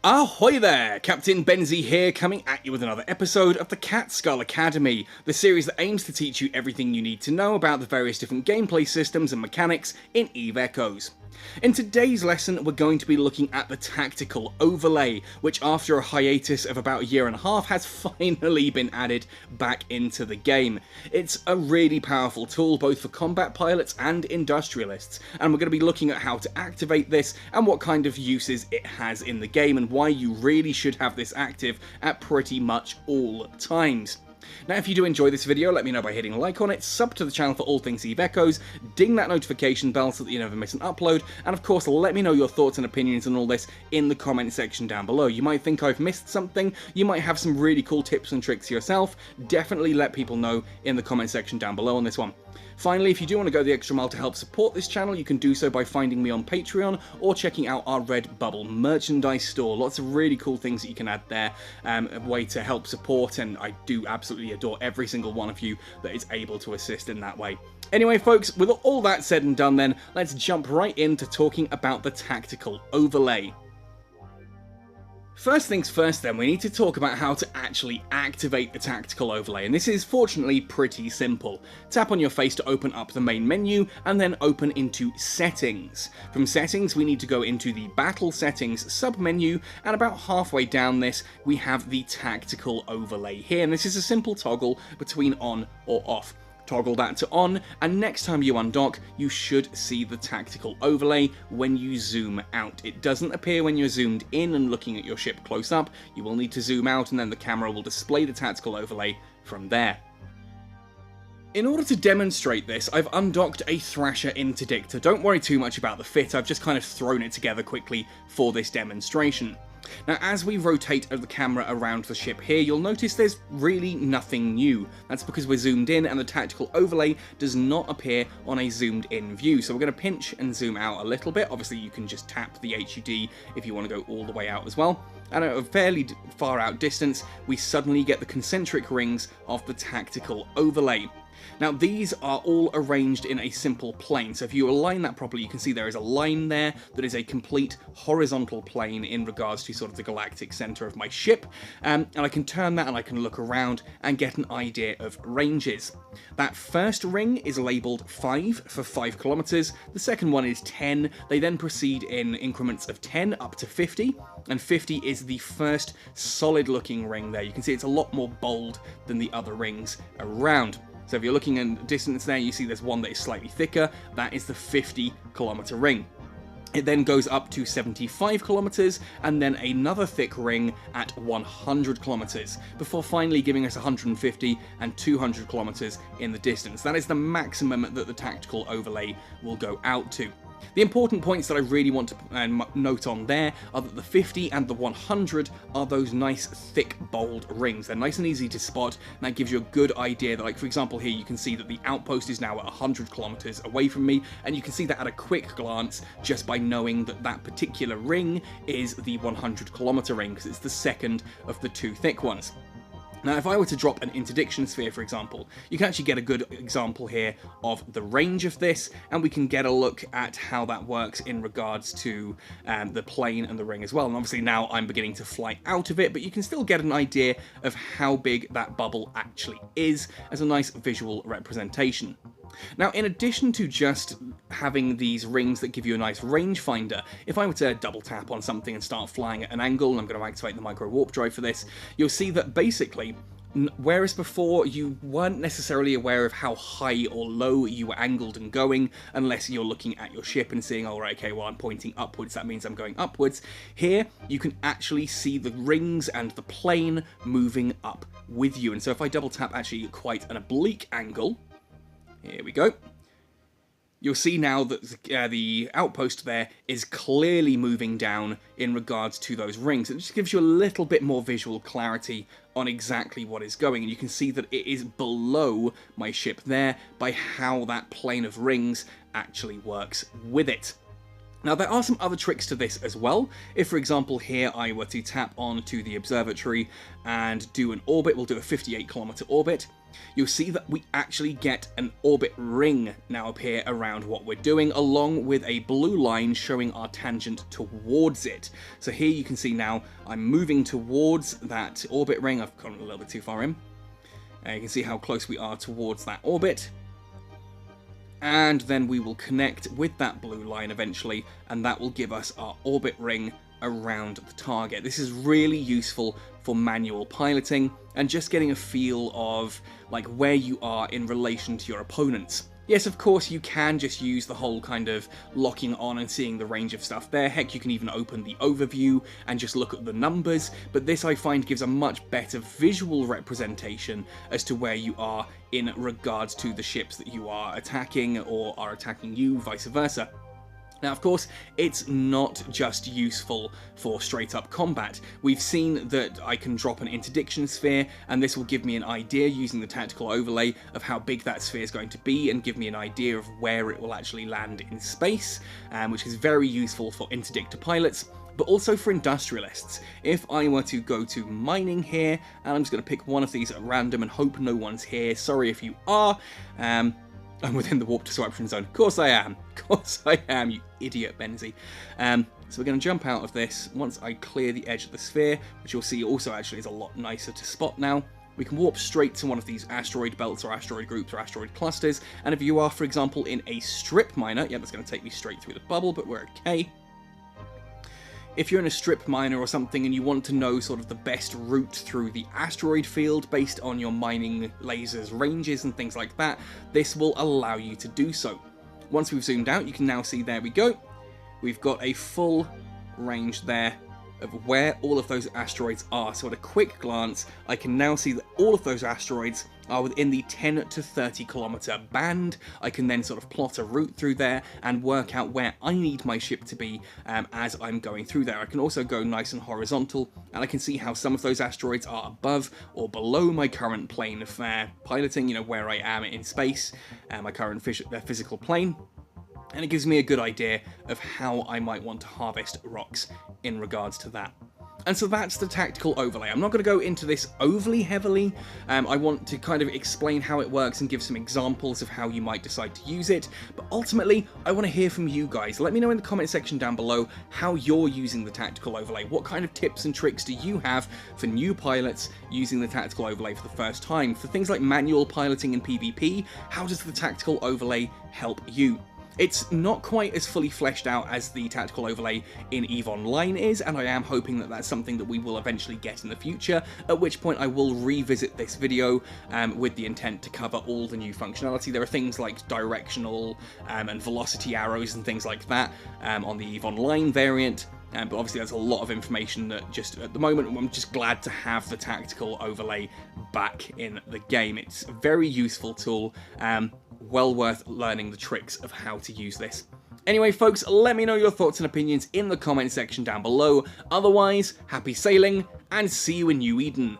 Ahoy there! Captain Benzie here, coming at you with another episode of the Catskull Academy, the series that aims to teach you everything you need to know about the various different gameplay systems and mechanics in EVE Echoes. In today's lesson, we're going to be looking at the tactical overlay, which after a hiatus of about a year and a half has finally been added back into the game. It's a really powerful tool both for combat pilots and industrialists, and we're going to be looking at how to activate this and what kind of uses it has in the game and why you really should have this active at pretty much all times. Now, if you do enjoy this video, let me know by hitting like on it, sub to the channel for all things EVE Echoes, ding that notification bell so that you never miss an upload, and of course let me know your thoughts and opinions on all this in the comment section down below. You might think I've missed something, you might have some really cool tips and tricks yourself, definitely let people know in the comment section down below on this one. Finally, if you do want to go the extra mile to help support this channel, you can do so by finding me on Patreon or checking out our Redbubble merchandise store. Lots of really cool things that you can add there, a way to help support, and I do absolutely adore every single one of you that is able to assist in that way. Anyway, folks, with all that said and done then, let's jump right into talking about the tactical overlay. First things first then, we need to talk about how to actually activate the tactical overlay, and this is fortunately pretty simple. Tap on your face to open up the main menu, and then open into Settings. From Settings, we need to go into the Battle Settings sub-menu, and about halfway down this, we have the tactical overlay here, and this is a simple toggle between on or off. Toggle that to on, and next time you undock, you should see the tactical overlay when you zoom out. It doesn't appear when you're zoomed in and looking at your ship close up. You will need to zoom out, and then the camera will display the tactical overlay from there. In order to demonstrate this, I've undocked a Thrasher interdictor. Don't worry too much about the fit, I've just kind of thrown it together quickly for this demonstration. Now, as we rotate the camera around the ship here, you'll notice there's really nothing new. That's because we're zoomed in and the tactical overlay does not appear on a zoomed in view. So we're going to pinch and zoom out a little bit. Obviously, you can just tap the HUD if you want to go all the way out as well. And at a fairly far out distance, we suddenly get the concentric rings of the tactical overlay. Now, these are all arranged in a simple plane, so if you align that properly, you can see there is a line there that is a complete horizontal plane in regards to sort of the galactic center of my ship, and I can turn that and I can look around and get an idea of ranges. That first ring is labelled 5 for 5 kilometers, the second one is 10, they then proceed in increments of 10 up to 50, and 50 is the first solid looking ring there. You can see it's a lot more bold than the other rings around. So if you're looking in distance there, you see there's one that is slightly thicker. That is the 50-kilometer ring. It then goes up to 75 kilometers, and then another thick ring at 100 kilometers, before finally giving us 150 and 200 kilometers in the distance. That is the maximum that the tactical overlay will go out to. The important points that I really want to note on there are that the 50 and the 100 are those nice, thick, bold rings. They're nice and easy to spot, and that gives you a good idea that, like, for example, here you can see that the outpost is now at 100 kilometers away from me, and you can see that at a quick glance just by knowing that that particular ring is the 100-kilometer ring, because it's the second of the two thick ones. Now, if I were to drop an interdiction sphere, for example, you can actually get a good example here of the range of this, and we can get a look at how that works in regards to the plane and the ring as well. And obviously now I'm beginning to fly out of it, but you can still get an idea of how big that bubble actually is as a nice visual representation. Now, in addition to just having these rings that give you a nice rangefinder, if I were to double tap on something and start flying at an angle, and I'm going to activate the micro warp drive for this, you'll see that basically, whereas before you weren't necessarily aware of how high or low you were angled and going, unless you're looking at your ship and seeing, all right, okay, well, I'm pointing upwards, that means I'm going upwards. Here, you can actually see the rings and the plane moving up with you. And so if I double tap actually at quite an oblique angle, here we go. You'll see now that the outpost there is clearly moving down in regards to those rings. It just gives you a little bit more visual clarity on exactly what is going, and you can see that it is below my ship there by how that plane of rings actually works with it. Now, there are some other tricks to this as well. If, for example, here I were to tap onto the observatory and do an orbit, we'll do a 58-kilometer orbit. you'll see that we actually get an orbit ring now appear around what we're doing, along with a blue line showing our tangent towards it. So here you can see now I'm moving towards that orbit ring. I've gone a little bit too far in. You can see how close we are towards that orbit. And then we will connect with that blue line eventually, and that will give us our orbit ring around the target. This is really useful for manual piloting and just getting a feel of like where you are in relation to your opponents. Yes, of course, you can just use the whole kind of locking on and seeing the range of stuff there. Heck, you can even open the overview and just look at the numbers, but this I find gives a much better visual representation as to where you are in regards to the ships that you are attacking or are attacking you, vice versa. Now, of course, it's not just useful for straight-up combat. We've seen that I can drop an interdiction sphere, and this will give me an idea using the tactical overlay of how big that sphere is going to be and give me an idea of where it will actually land in space, which is very useful for interdictor pilots, but also for industrialists. If I were to go to mining here, and I'm just going to pick one of these at random and hope no one's here, sorry if you are, I'm within the warp disruption zone. Of course I am. Of course I am, you idiot, Benzie. So we're going to jump out of this once I clear the edge of the sphere, which you'll see also actually is a lot nicer to spot now. We can warp straight to one of these asteroid belts or asteroid groups or asteroid clusters. And if you are, for example, in a strip miner, yeah, that's going to take me straight through the bubble, but we're okay. If you're in a strip miner or something and you want to know sort of the best route through the asteroid field based on your mining lasers ranges and things like that, this will allow you to do so. Once we've zoomed out, you can now see, there we go. We've got a full range there of where all of those asteroids are. So at a quick glance, I can now see that all of those asteroids are within the 10 to 30 kilometer band. I can then sort of plot a route through there and work out where I need my ship to be as I'm going through there. I can also go nice and horizontal, and I can see how some of those asteroids are above or below my current plane of piloting, you know, where I am in space, my current physical plane. And it gives me a good idea of how I might want to harvest rocks in regards to that. And so that's the tactical overlay. I'm not going to go into this overly heavily. I want to kind of explain how it works and give some examples of how you might decide to use it. But ultimately, I want to hear from you guys. Let me know in the comment section down below how you're using the tactical overlay. What kind of tips and tricks do you have for new pilots using the tactical overlay for the first time? For things like manual piloting in PvP, how does the tactical overlay help you? It's not quite as fully fleshed out as the tactical overlay in EVE Online is, and I am hoping that that's something that we will eventually get in the future, at which point I will revisit this video with the intent to cover all the new functionality. There are things like directional and velocity arrows and things like that on the EVE Online variant. But obviously there's a lot of information that just at the moment I'm just glad to have the tactical overlay back in the game. It's a very useful tool, well worth learning the tricks of how to use this. Anyway folks, let me know your thoughts and opinions in the comment section down below. Otherwise, happy sailing and see you in New Eden.